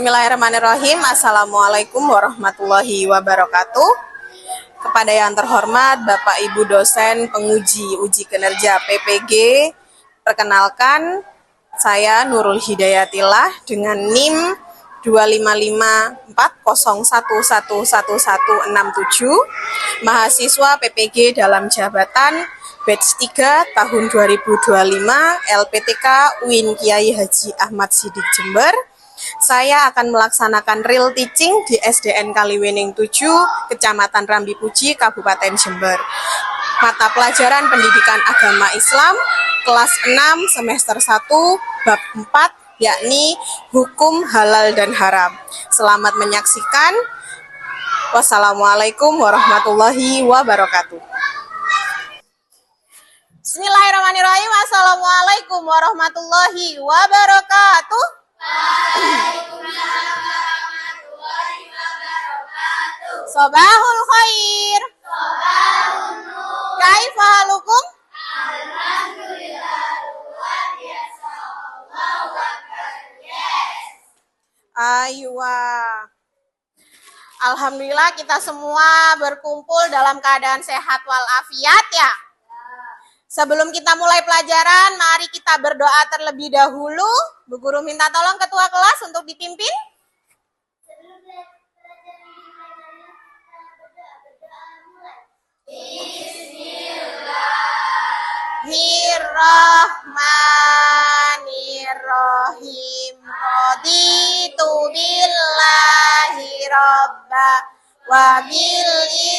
Bismillahirrahmanirrahim. Assalamualaikum warahmatullahi wabarakatuh. Kepada yang terhormat Bapak Ibu dosen penguji uji kinerja PPG, perkenalkan saya Nurul Hidayatillah dengan NIM 25540111167, mahasiswa PPG dalam jabatan batch 3 tahun 2025 LPTK UIN Kiai Haji Ahmad Siddiq Jember. Saya akan melaksanakan real teaching di SDN Kaliwening 7, Kecamatan Rambi Puji, Kabupaten Jember. Mata pelajaran Pendidikan Agama Islam, kelas 6, semester 1, bab 4, yakni Hukum Halal dan Haram. Selamat menyaksikan. Wassalamualaikum warahmatullahi wabarakatuh. Bismillahirrahmanirrahim. Assalamualaikum warahmatullahi wabarakatuh. Sobahul khair. Sobahul nur. Kaifa halukum? Alhamdulillah, luar biasa. Allahu Akbar. Yes. Aywa. Alhamdulillah kita semua berkumpul dalam keadaan sehat walafiat ya. Sebelum kita mulai pelajaran, mari kita berdoa terlebih dahulu. Bu Guru minta tolong ketua kelas untuk dipimpin. Bismillahirrahmanirrahim. Raditu billahi robba wa bil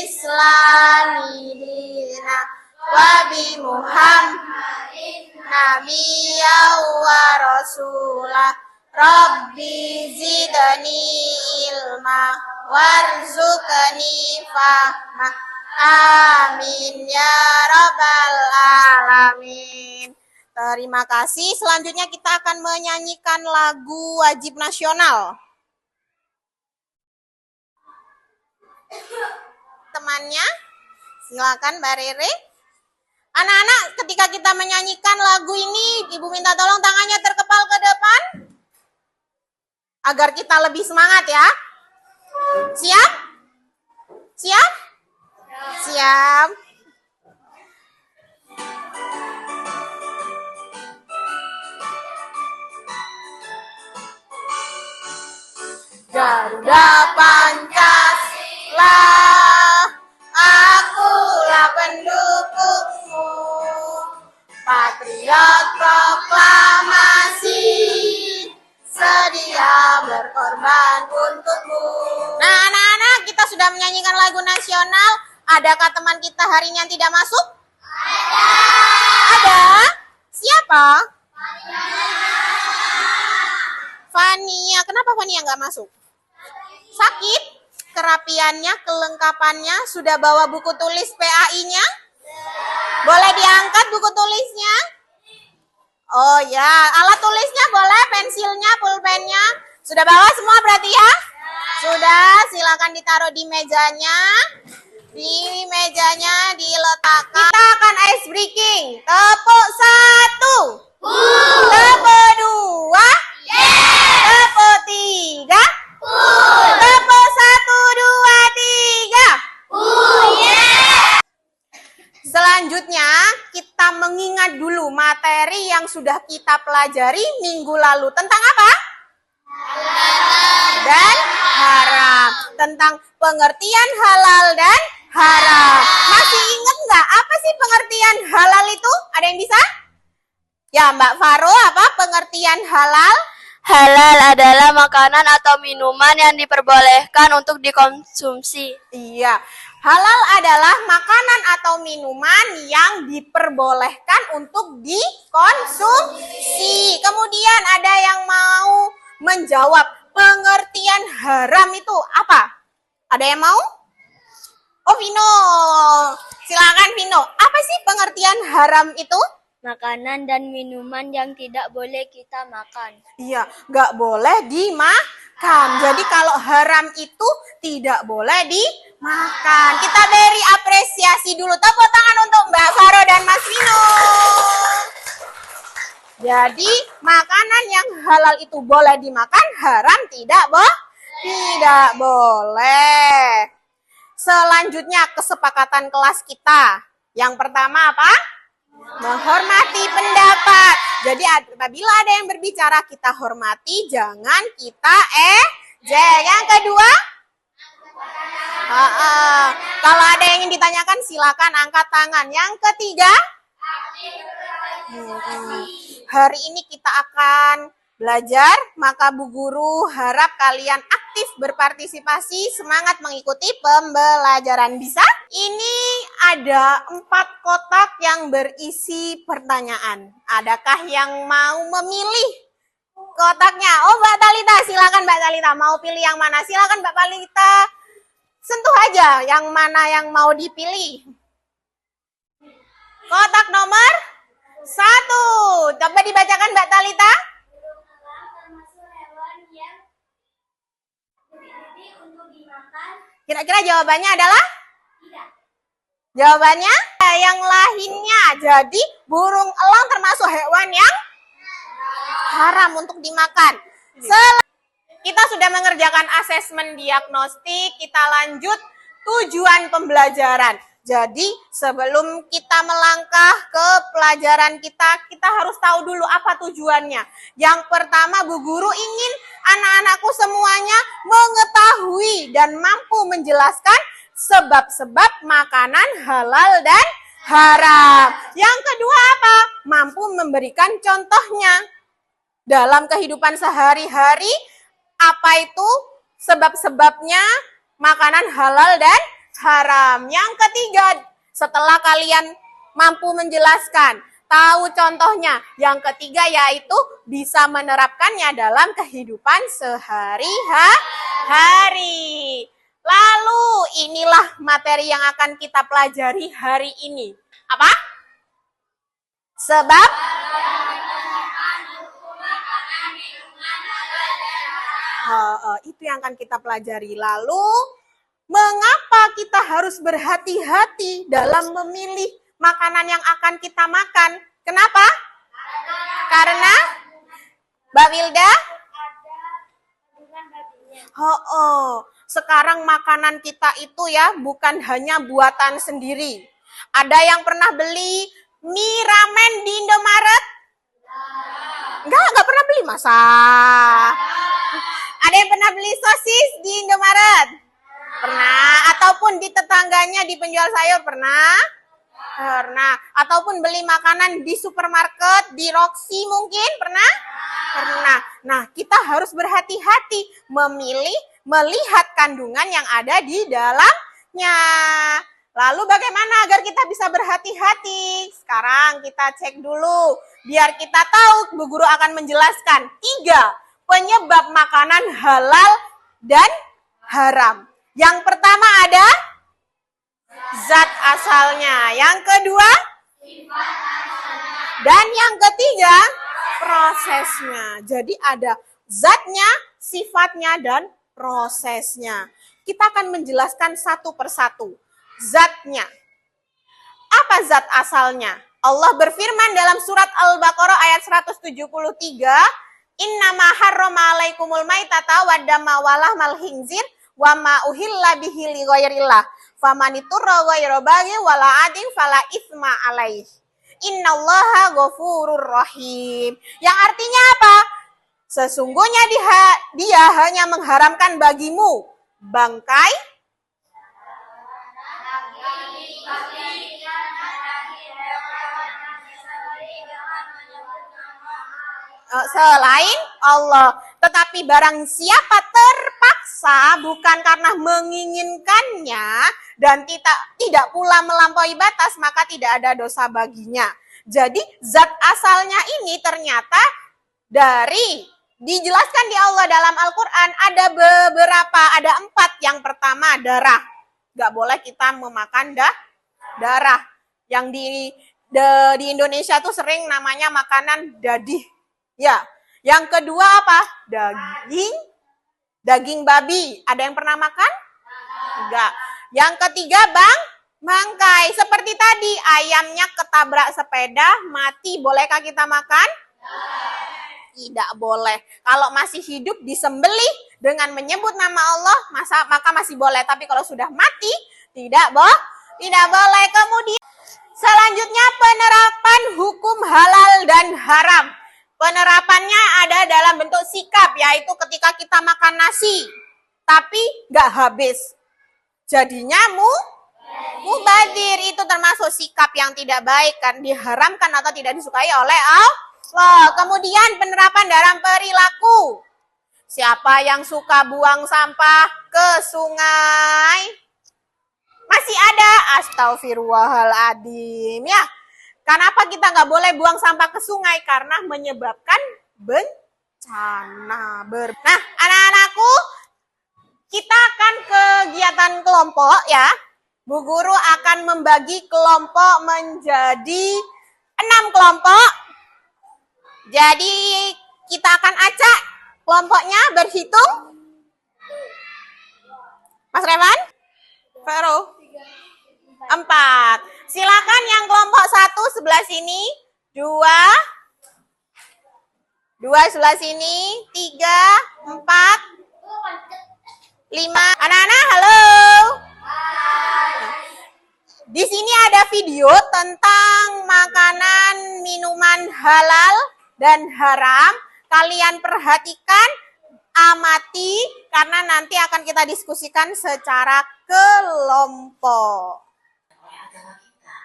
islami dina wa bi Muhammadin nabiyya wa rasulah. Rabbi zidni ilma warzuqni fahma. Amin ya rabbal alamin. Terima kasih. Selanjutnya kita akan menyanyikan lagu wajib nasional. Temannya, silakan Mbak Rere. Anak-anak, ketika kita menyanyikan lagu ini, Ibu minta tolong tangannya terkepal ke depan agar kita lebih semangat ya. Siap? Siap? Siap. Garuda Pancasila, akulah pendukungmu, patriot proklamasi, sedia berkorban untukmu. Nah anak-anak, kita sudah menyanyikan lagu nasional. Adakah teman kita hari ini yang tidak masuk? Ada. Ada? Siapa? Fania. Kenapa Fania nggak masuk? Sakit? Kerapiannya, kelengkapannya, sudah bawa buku tulis PAI-nya? Boleh diangkat buku tulisnya? Oh ya, alat tulisnya boleh, pensilnya, pulpennya. Sudah bawa semua berarti ya? Sudah, silakan ditaruh di mejanya. Di mejanya diletakkan. Kita akan ice breaking. Tepuk 1. Tepuk 2. Tepuk 3. Tepuk 1, 2, 3. Selanjutnya kita mengingat dulu materi yang sudah kita pelajari minggu lalu. Tentang apa? Halal dan haram. Tentang pengertian halal dan haram. Masih ingat nggak apa sih pengertian halal itu? Ada yang bisa? Ya Mbak Faro, apa pengertian halal? Halal adalah makanan atau minuman yang diperbolehkan untuk dikonsumsi. Iya, halal adalah makanan atau minuman yang diperbolehkan untuk dikonsumsi. Kemudian ada yang mau menjawab pengertian haram itu apa? Ada yang mau? Oh Vino, silakan Vino. Apa sih pengertian haram itu? Makanan dan minuman yang tidak boleh kita makan. Iya, nggak boleh dimakan. Jadi kalau haram itu tidak boleh dimakan. Kita beri apresiasi dulu. Tepuk tangan untuk Mbak Faro dan Mas Vino. Jadi makanan yang halal itu boleh dimakan, haram tidak boleh. Selanjutnya kesepakatan kelas kita. Yang pertama apa? Menghormati pendapat. Jadi apabila ada yang berbicara kita hormati, jangan kita Yang kedua, kalau ada yang ingin ditanyakan silakan angkat tangan. Yang ketiga, hari ini kita akan belajar, maka Bu Guru harap kalian aktif berpartisipasi, semangat mengikuti pembelajaran. Bisa? Ini ada 4 kotak yang berisi pertanyaan. Adakah yang mau memilih kotaknya? Oh, Mbak Talita, silakan Mbak Talita. Mau pilih yang mana? Silakan Mbak Talita. Sentuh aja yang mana yang mau dipilih. Kotak nomor 1. Coba dibacakan Mbak Talita. Kira-kira jawabannya adalah? Tidak. Jawabannya yang lainnya. Jadi burung elang termasuk hewan yang haram untuk dimakan. Kita sudah mengerjakan asesmen diagnostik, kita lanjut tujuan pembelajaran. Jadi sebelum kita melangkah ke pelajaran kita harus tahu dulu apa tujuannya. Yang pertama, Bu Guru ingin anak-anakku semuanya mengetahui dan mampu menjelaskan sebab-sebab makanan halal dan haram. Yang kedua apa? Mampu memberikan contohnya dalam kehidupan sehari-hari. Apa itu sebab-sebabnya makanan halal dan haram. Yang ketiga, setelah kalian mampu menjelaskan, tahu contohnya, yang ketiga yaitu bisa menerapkannya dalam kehidupan sehari-hari. Lalu inilah materi yang akan kita pelajari hari ini. Apa? Sebab itu yang akan kita pelajari. Lalu mengapa kita harus berhati-hati dalam memilih makanan yang akan kita makan? Kenapa? Karena Mbak Wilda? Sekarang makanan kita itu ya bukan hanya buatan sendiri. Ada yang pernah beli mie ramen di Indomaret? Enggak pernah beli, masa? Ada yang pernah beli sosis di Indomaret? Pernah. Ataupun di tetangganya di penjual sayur pernah? Pernah. Ataupun beli makanan di supermarket, di Roxy mungkin pernah? Pernah. Nah, kita harus berhati-hati memilih, melihat kandungan yang ada di dalamnya. Lalu bagaimana agar kita bisa berhati-hati? Sekarang kita cek dulu. Biar kita tahu, Bu Guru akan menjelaskan 3 penyebab makanan halal dan haram. Yang pertama ada zat asalnya. Yang kedua, dan yang ketiga, prosesnya. Jadi ada zatnya, sifatnya, dan prosesnya. Kita akan menjelaskan satu persatu. Zatnya. Apa zat asalnya? Allah berfirman dalam surat Al-Baqarah ayat 173, Innama harrama alaikumul maitata waddama walahmal khinzir wa ma uhilla bihi li ghairillah faman iturra ghaira baghi wala adin fala itsma alaih. Innallaha ghafurur rahim. Yang artinya apa? Sesungguhnya dia hanya mengharamkan bagimu bangkai, selain Allah. Tetapi barang siapa terpaksa bukan karena menginginkannya dan tidak pula melampaui batas, maka tidak ada dosa baginya. Jadi zat asalnya ini ternyata dijelaskan di Allah dalam Al-Quran ada beberapa, ada 4. Yang pertama darah. Gak boleh kita memakan darah. Yang di Indonesia tuh sering namanya makanan dadih. Ya, yang kedua apa? Daging babi. Ada yang pernah makan? Enggak. Yang ketiga bangkai. Seperti tadi, ayamnya ketabrak sepeda, mati. Bolehkah kita makan? Tidak boleh. Kalau masih hidup disembelih dengan menyebut nama Allah, maka masih boleh. Tapi kalau sudah mati, tidak boleh. Kemudian selanjutnya penerapan hukum halal dan haram. Penerapannya ada dalam bentuk sikap, yaitu ketika kita makan nasi, tapi nggak habis. Jadinya mubadzir, itu termasuk sikap yang tidak baik, kan diharamkan atau tidak disukai oleh Allah. Kemudian penerapan dalam perilaku. Siapa yang suka buang sampah ke sungai? Masih ada, astagfirullahaladzim ya. Kenapa kita nggak boleh buang sampah ke sungai? Karena menyebabkan bencana. Nah, anak-anakku, kita akan kegiatan kelompok ya. Bu Guru akan membagi kelompok menjadi 6 kelompok. Jadi kita akan acak kelompoknya berhitung. Mas Revan? Vero? 4. Silakan yang kelompok 1 sebelah sini, 2 sebelah sini, 3, 4, 5. Anak-anak, halo. Di sini ada video tentang makanan, minuman halal dan haram. Kalian perhatikan, amati, karena nanti akan kita diskusikan secara kelompok. Agama kita,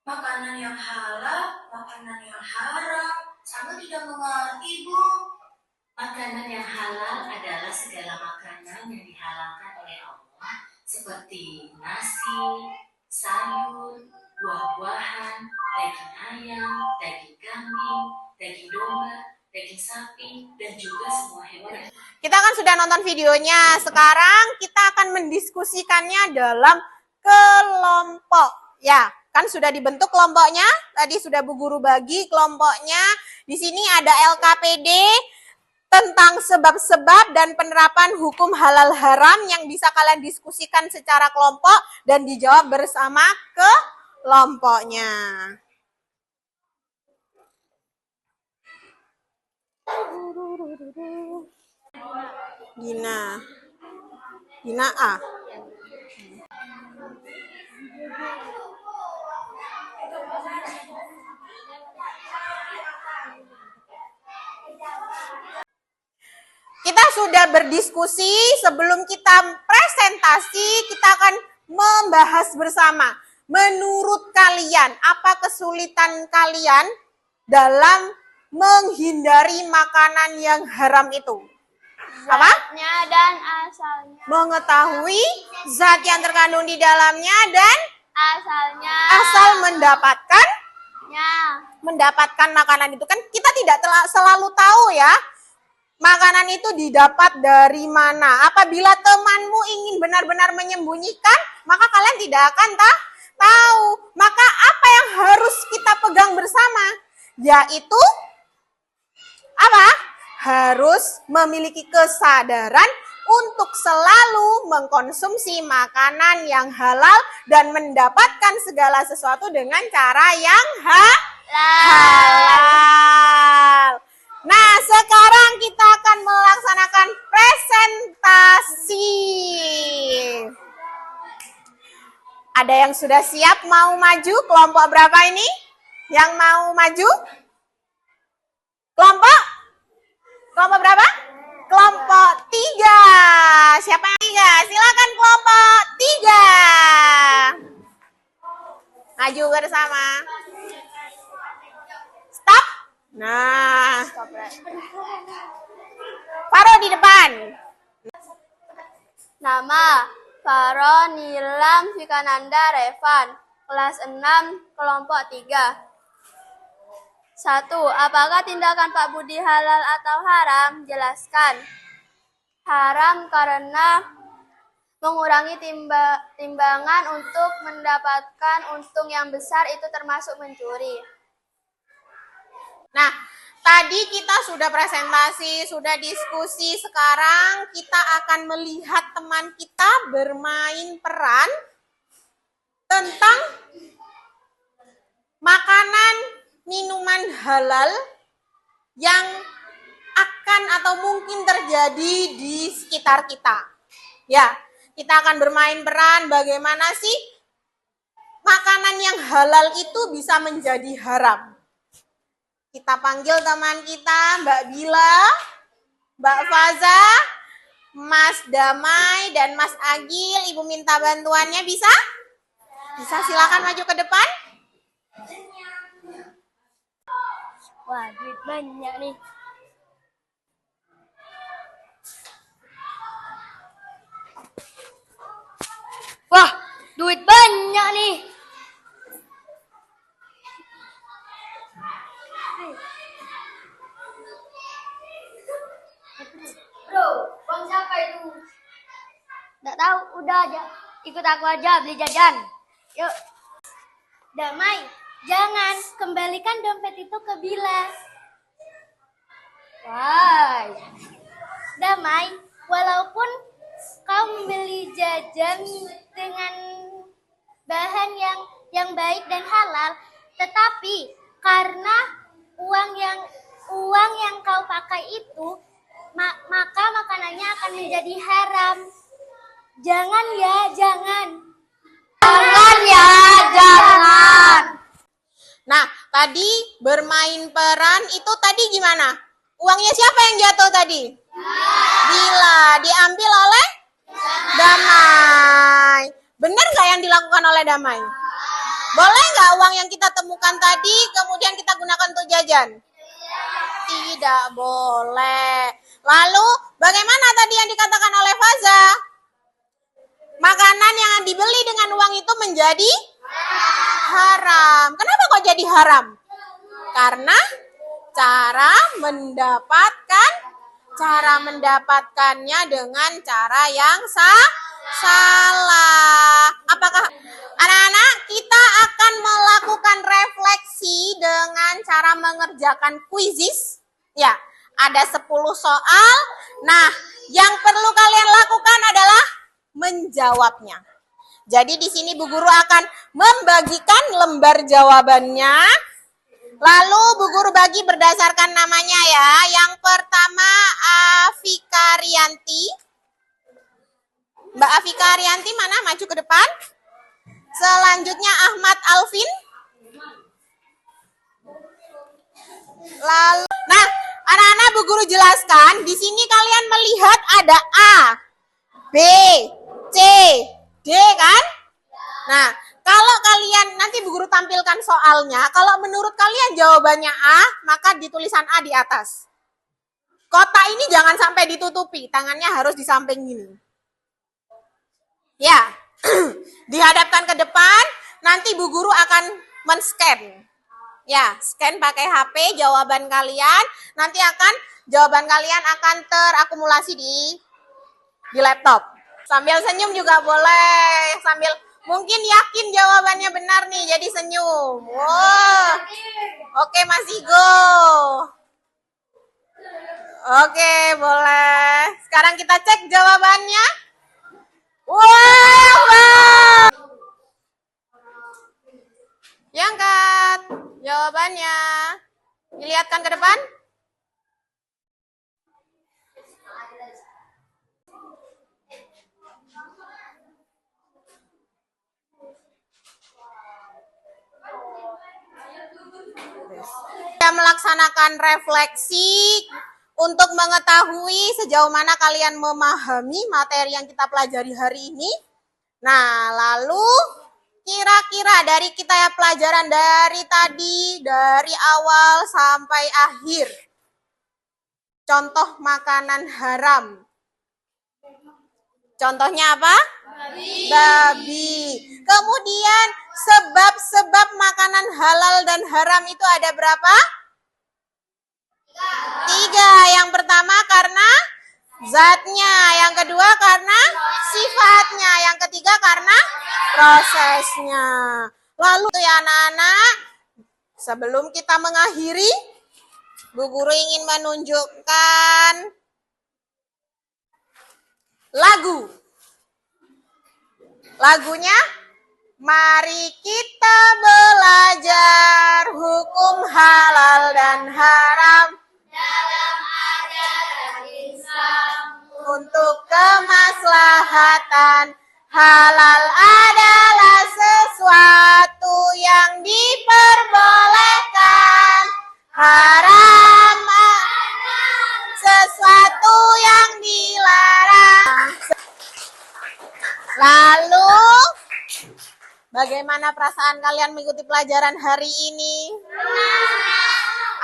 makanan yang halal, makanan yang haram, sama tidak mengerti, Bu. Makanan yang halal adalah segala makanan yang dihalalkan oleh Allah, seperti nasi, sayur, buah-buahan, daging ayam, daging kambing, daging domba, daging sapi, dan juga semua hewan. Kita kan sudah nonton videonya, sekarang kita akan mendiskusikannya dalam kelompok. Ya, kan sudah dibentuk kelompoknya, tadi sudah Bu Guru bagi kelompoknya. Di sini ada LKPD tentang sebab-sebab dan penerapan hukum halal haram yang bisa kalian diskusikan secara kelompok dan dijawab bersama kelompoknya. Gina A. Kita sudah berdiskusi, sebelum kita presentasi, kita akan membahas bersama. Menurut kalian, apa kesulitan kalian dalam menghindari makanan yang haram itu? Apa? Zatnya dan asalnya. Mengetahui zat yang terkandung di dalamnya dan Asalnya. asal mendapatkan makanan itu. Kan kita tidak selalu tahu ya, makanan itu didapat dari mana. Apabila temanmu ingin benar-benar menyembunyikan, maka kalian tidak akan tahu. Maka apa yang harus kita pegang bersama? Yaitu apa? Harus memiliki kesadaran untuk selalu mengkonsumsi makanan yang halal dan mendapatkan segala sesuatu dengan cara yang halal. Nah, sekarang kita akan melaksanakan presentasi. Ada yang sudah siap mau maju? Kelompok berapa ini? Yang mau maju? Kelompok berapa? Kelompok 3. Siapa yang 3? Silakan kelompok 3. Maju bersama. Stop. Nah. Faro di depan. Nama Faro Nilam Vikananda Revan, kelas 6, kelompok 3. 1. Apakah tindakan Pak Budi halal atau haram? Jelaskan. Haram karena mengurangi timbangan untuk mendapatkan untung yang besar, itu termasuk mencuri. Nah, tadi kita sudah presentasi, sudah diskusi. Sekarang kita akan melihat teman kita bermain peran tentang makanan minuman halal yang akan atau mungkin terjadi di sekitar kita. Ya, kita akan bermain peran bagaimana sih makanan yang halal itu bisa menjadi haram. Kita panggil teman kita, Mbak Bila, Mbak Faza, Mas Damai, dan Mas Agil. Ibu minta bantuannya, bisa? Bisa, silakan maju ke depan. Wah, duit banyak nih. Wah, duit banyak nih. Bro, bang siapa itu? Nggak tahu, udah aja. Ikut aku aja beli jajan. Yuk. Damai, jangan kembalikan dompet itu ke Bila. Why? Damai, walaupun kau membeli jajan dengan bahan yang baik dan halal, tetapi karena uang yang kau pakai itu, maka makanannya akan menjadi haram. Jangan ya, jangan. Jangan ya, jangan. Nah, tadi bermain peran itu tadi gimana? Uangnya siapa yang jatuh tadi? Bila. Diambil oleh Damai. Benar nggak yang dilakukan oleh Damai? Boleh nggak uang yang kita temukan tadi kemudian kita gunakan untuk jajan? Tidak boleh. Lalu bagaimana tadi yang dikatakan oleh Faza? Makanan yang dibeli dengan uang itu menjadi haram. Kenapa kok jadi haram? Karena cara mendapatkannya dengan cara yang salah. Apakah anak-anak kita akan melakukan refleksi dengan cara mengerjakan kuisis? Ya, ada 10 soal. Nah, yang perlu kalian lakukan adalah menjawabnya. Jadi di sini Bu Guru akan membagikan lembar jawabannya. Lalu Bu Guru bagi berdasarkan namanya ya. Yang pertama Afika Rianti. Mbak Afika Rianti mana? Maju ke depan. Selanjutnya Ahmad Alvin. Lalu, nah anak-anak Bu Guru jelaskan. Di sini kalian melihat ada A, B, C, D kan? Nah, kalau kalian, nanti Bu Guru tampilkan soalnya, kalau menurut kalian jawabannya A, maka di tulisan A di atas. Kotak ini jangan sampai ditutupi, tangannya harus di samping ini. Ya, dihadapkan ke depan, nanti Bu Guru akan men-scan. Ya, scan pakai HP jawaban kalian, nanti jawaban kalian akan terakumulasi di laptop. Sambil senyum juga boleh, sambil mungkin yakin jawabannya benar nih, jadi senyum. Wow. Oke, Mas Igo. Oke, boleh. Sekarang kita cek jawabannya. Wow. Diangkat jawabannya. Dilihatkan ke depan. Kita melaksanakan refleksi untuk mengetahui sejauh mana kalian memahami materi yang kita pelajari hari ini. Nah, lalu kira-kira dari kita ya pelajaran dari tadi, dari awal sampai akhir. Contoh makanan haram. Contohnya apa? Babi. Kemudian sebab-sebab makanan halal dan haram itu ada berapa? 3. Yang pertama karena zatnya, yang kedua karena sifatnya, yang ketiga karena prosesnya. Lalu ya anak-anak, sebelum kita mengakhiri, Bu Guru ingin menunjukkan lagu. Lagunya Mari kita belajar hukum halal dan haram dalam ajaran Islam. untuk kemaslahatan. Halal adalah sesuatu yang diperbolehkan. Haram sesuatu yang dilarang. Lalu, bagaimana perasaan kalian mengikuti pelajaran hari ini?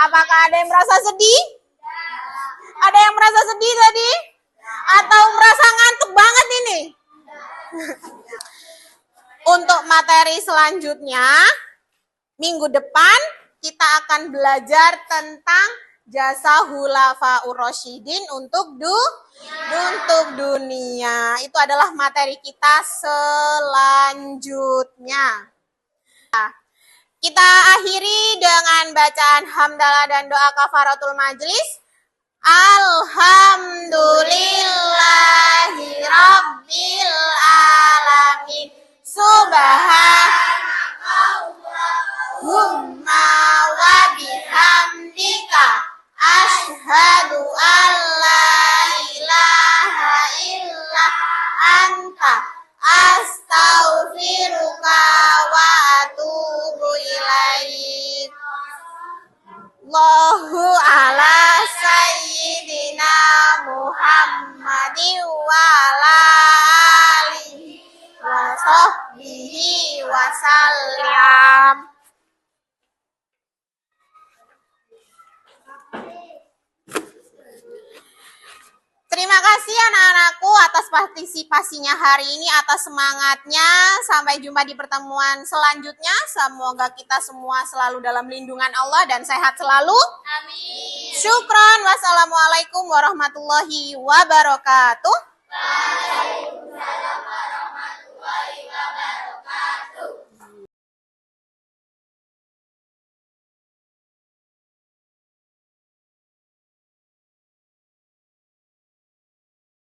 Apakah ada yang merasa sedih? Ada yang merasa sedih tadi? Atau merasa ngantuk banget ini? Untuk materi selanjutnya, minggu depan kita akan belajar tentang jasa Khulafaur Rasyidin untuk dunia. Itu adalah materi kita selanjutnya. Kita akhiri dengan bacaan hamdalah dan doa kafaratul majlis. Alhamdulillahi Rabbil Alamin. Subhanakallahumma wa bihamdika asyhadu an la ilaha illa anta astaghfiruka wa atubu ilaik. Allahu ala sayyidina Muhammadin wa ala alihi wa sahbihi wa sallam. Terima kasih anak-anakku atas partisipasinya hari ini, atas semangatnya. Sampai jumpa di pertemuan selanjutnya. Semoga kita semua selalu dalam lindungan Allah dan sehat selalu. Amin. Syukron. Wassalamualaikum warahmatullahi wabarakatuh. Waalaikumsalam.